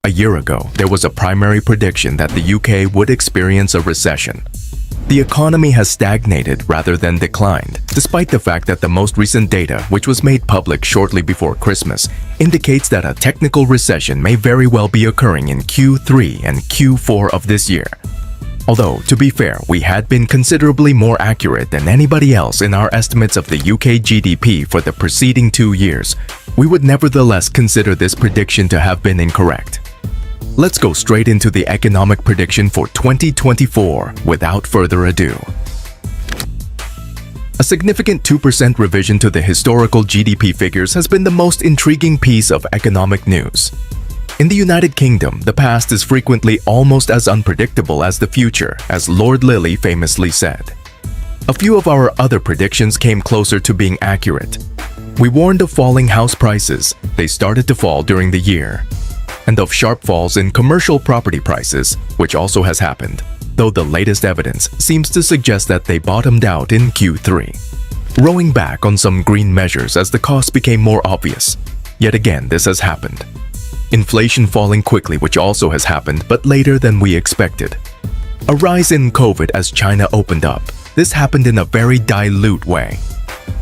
A year ago, there was a primary prediction that the UK would experience a recession. The economy has stagnated rather than declined, despite the fact that the most recent data, which was made public shortly before Christmas, indicates that a technical recession may very well be occurring in Q3 and Q4 of this year. Although, to be fair, we had been considerably more accurate than anybody else in our estimates of the UK GDP for the preceding 2 years, we would nevertheless consider this prediction to have been incorrect. Let's go straight into the economic prediction for 2024 without further ado. A significant 2% revision to the historical GDP figures has been the most intriguing piece of economic news. In the United Kingdom, the past is frequently almost as unpredictable as the future, as Lord Lilly famously said. A few of our other predictions came closer to being accurate. We warned of falling house prices. They started to fall during the year. And of sharp falls in commercial property prices, which also has happened, though the latest evidence seems to suggest that they bottomed out in Q3. Rowing back on some green measures as the cost became more obvious. Yet again, this has happened. Inflation falling quickly, which also has happened, but later than we expected. A rise in COVID as China opened up. This happened in a very dilute way.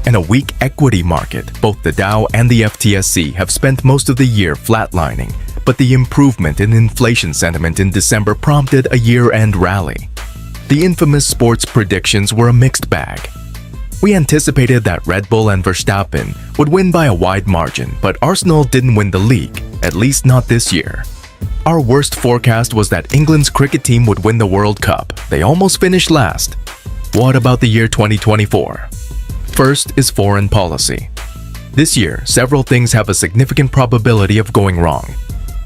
And a weak equity market, both the Dow and the FTSE have spent most of the year flatlining, but the improvement in inflation sentiment in December prompted a year-end rally. The infamous sports predictions were a mixed bag. We anticipated that Red Bull and Verstappen would win by a wide margin, but Arsenal didn't win the league, at least not this year. Our worst forecast was that England's cricket team would win the World Cup. They almost finished last. What about the year 2024? First is foreign policy. This year, several things have a significant probability of going wrong.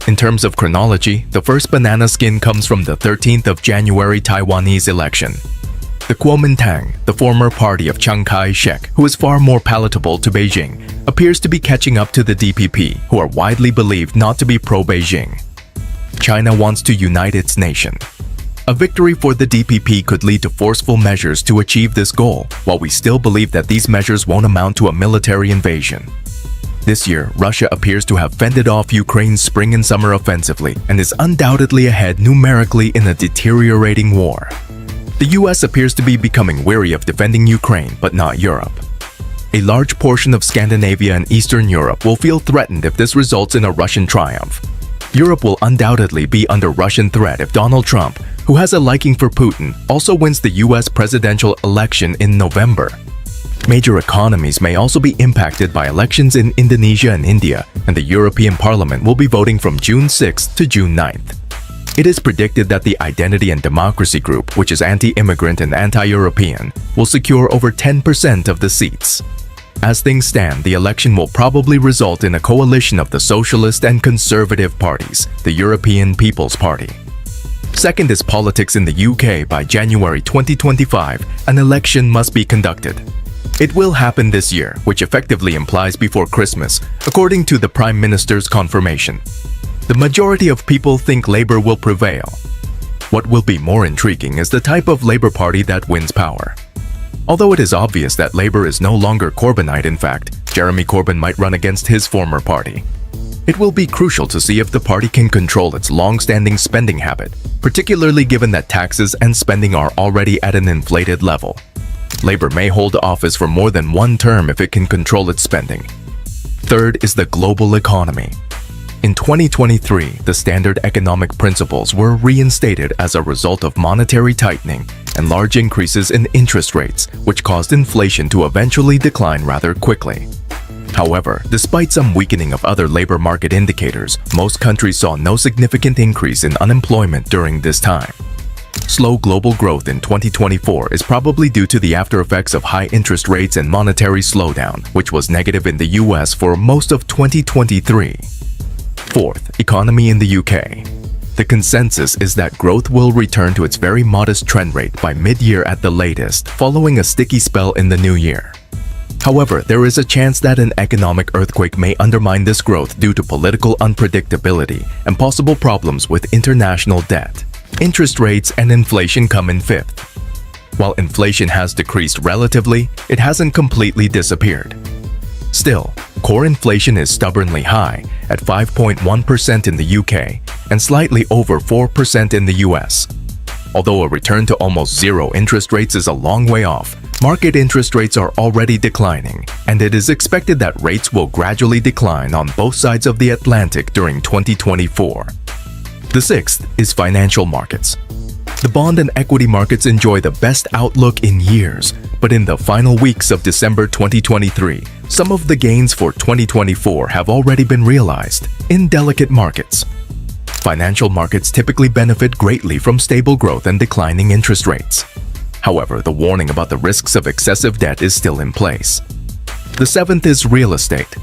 In terms of chronology, the first banana skin comes from the 13th of January Taiwanese election. The Kuomintang, the former party of Chiang Kai-shek, who is far more palatable to Beijing, appears to be catching up to the DPP, who are widely believed not to be pro-Beijing. China wants to unite its nation. A victory for the DPP could lead to forceful measures to achieve this goal, while we still believe that these measures won't amount to a military invasion. This year, Russia appears to have fended off Ukraine's spring and summer offensively and is undoubtedly ahead numerically in a deteriorating war. The US appears to be becoming weary of defending Ukraine, but not Europe. A large portion of Scandinavia and Eastern Europe will feel threatened if this results in a Russian triumph. Europe will undoubtedly be under Russian threat if Donald Trump, who has a liking for Putin, also wins the US presidential election in November. Major economies may also be impacted by elections in Indonesia and India, and the European Parliament will be voting from June 6th to June 9th. It is predicted that the Identity and Democracy Group, which is anti-immigrant and anti-European, will secure over 10% of the seats. As things stand, the election will probably result in a coalition of the Socialist and Conservative parties, the European People's Party. Second is politics in the UK. By January 2025, an election must be conducted. It will happen this year, which effectively implies before Christmas, according to the Prime Minister's confirmation. The majority of people think Labour will prevail. What will be more intriguing is the type of Labour Party that wins power. Although it is obvious that Labour is no longer Corbynite, in fact, Jeremy Corbyn might run against his former party. It will be crucial to see if the party can control its long-standing spending habit, particularly given that taxes and spending are already at an inflated level. Labour may hold office for more than one term if it can control its spending. Third is the global economy. In 2023, the standard economic principles were reinstated as a result of monetary tightening and large increases in interest rates, which caused inflation to eventually decline rather quickly. However, despite some weakening of other labor market indicators, most countries saw no significant increase in unemployment during this time. Slow global growth in 2024 is probably due to the aftereffects of high interest rates and monetary slowdown, which was negative in the US for most of 2023. Fourth, economy in the UK. The consensus is that growth will return to its very modest trend rate by mid-year at the latest, following a sticky spell in the new year. However, there is a chance that an economic earthquake may undermine this growth due to political unpredictability and possible problems with international debt. Interest rates and inflation come in fifth. While inflation has decreased relatively, it hasn't completely disappeared. Still, core inflation is stubbornly high at 5.1% in the UK and slightly over 4% in the US. Although a return to almost zero interest rates is a long way off, market interest rates are already declining, and it is expected that rates will gradually decline on both sides of the Atlantic during 2024. The sixth is financial markets. The bond and equity markets enjoy the best outlook in years, but in the final weeks of December 2023, some of the gains for 2024 have already been realized in delicate markets. Financial markets typically benefit greatly from stable growth and declining interest rates. However, the warning about the risks of excessive debt is still in place. The seventh is real estate.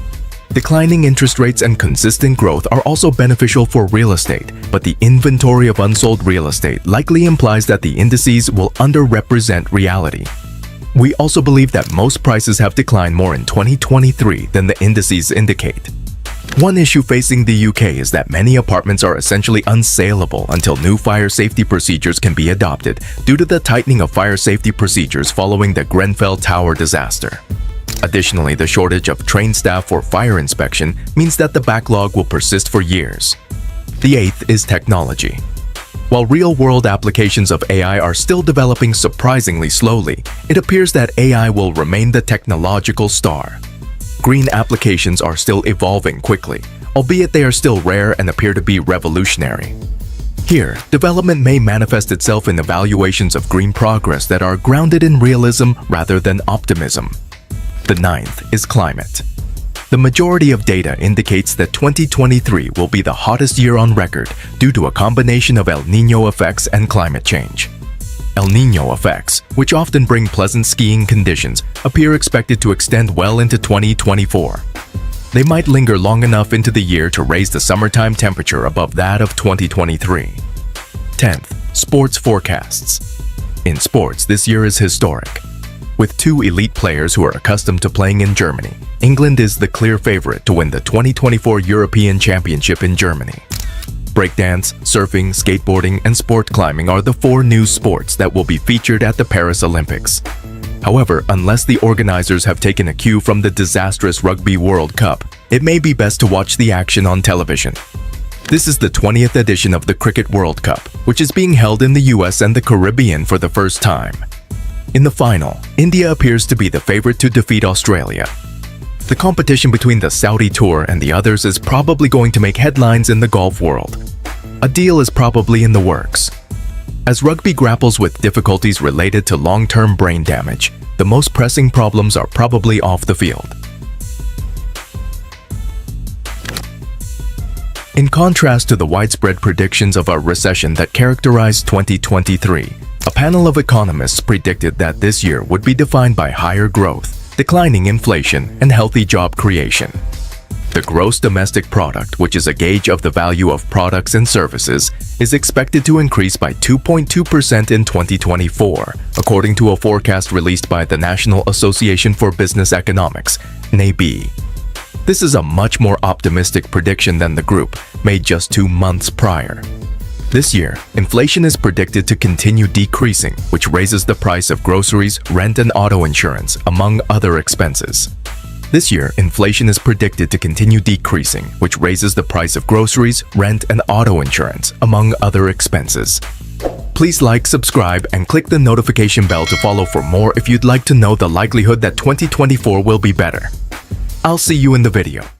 Declining interest rates and consistent growth are also beneficial for real estate, but the inventory of unsold real estate likely implies that the indices will underrepresent reality. We also believe that most prices have declined more in 2023 than the indices indicate. One issue facing the UK is that many apartments are essentially unsaleable until new fire safety procedures can be adopted due to the tightening of fire safety procedures following the Grenfell Tower disaster. Additionally, the shortage of trained staff for fire inspection means that the backlog will persist for years. The eighth is technology. While real-world applications of AI are still developing surprisingly slowly, it appears that AI will remain the technological star. Green applications are still evolving quickly, albeit they are still rare and appear to be revolutionary. Here, development may manifest itself in evaluations of green progress that are grounded in realism rather than optimism. The ninth is climate. The majority of data indicates that 2023 will be the hottest year on record due to a combination of El Niño effects and climate change. El Niño effects, which often bring pleasant skiing conditions, appear expected to extend well into 2024. They might linger long enough into the year to raise the summertime temperature above that of 2023. 10th, sports forecasts. In sports, this year is historic. With two elite players who are accustomed to playing in Germany, England is the clear favorite to win the 2024 European Championship in Germany. Breakdance, surfing, skateboarding, and sport climbing are the four new sports that will be featured at the Paris Olympics. However, unless the organizers have taken a cue from the disastrous Rugby World Cup, it may be best to watch the action on television. This is the 20th edition of the Cricket World Cup, which is being held in the US and the Caribbean for the first time. In the final, India appears to be the favorite to defeat Australia. The competition between the Saudi Tour and the others is probably going to make headlines in the golf world. A deal is probably in the works. As rugby grapples with difficulties related to long-term brain damage, the most pressing problems are probably off the field. In contrast to the widespread predictions of a recession that characterized 2023, a panel of economists predicted that this year would be defined by higher growth, declining inflation, and healthy job creation. The gross domestic product, which is a gauge of the value of products and services, is expected to increase by 2.2% in 2024, according to a forecast released by the National Association for Business Economics, NABE. This is a much more optimistic prediction than the group made just 2 months prior. This year, inflation is predicted to continue decreasing, which raises the price of groceries, rent, and auto insurance, among other expenses. This year, inflation is predicted to continue decreasing, which raises the price of groceries, rent, and auto insurance, among other expenses. Please like, subscribe, and click the notification bell to follow for more if you'd like to know the likelihood that 2024 will be better. I'll see you in the video.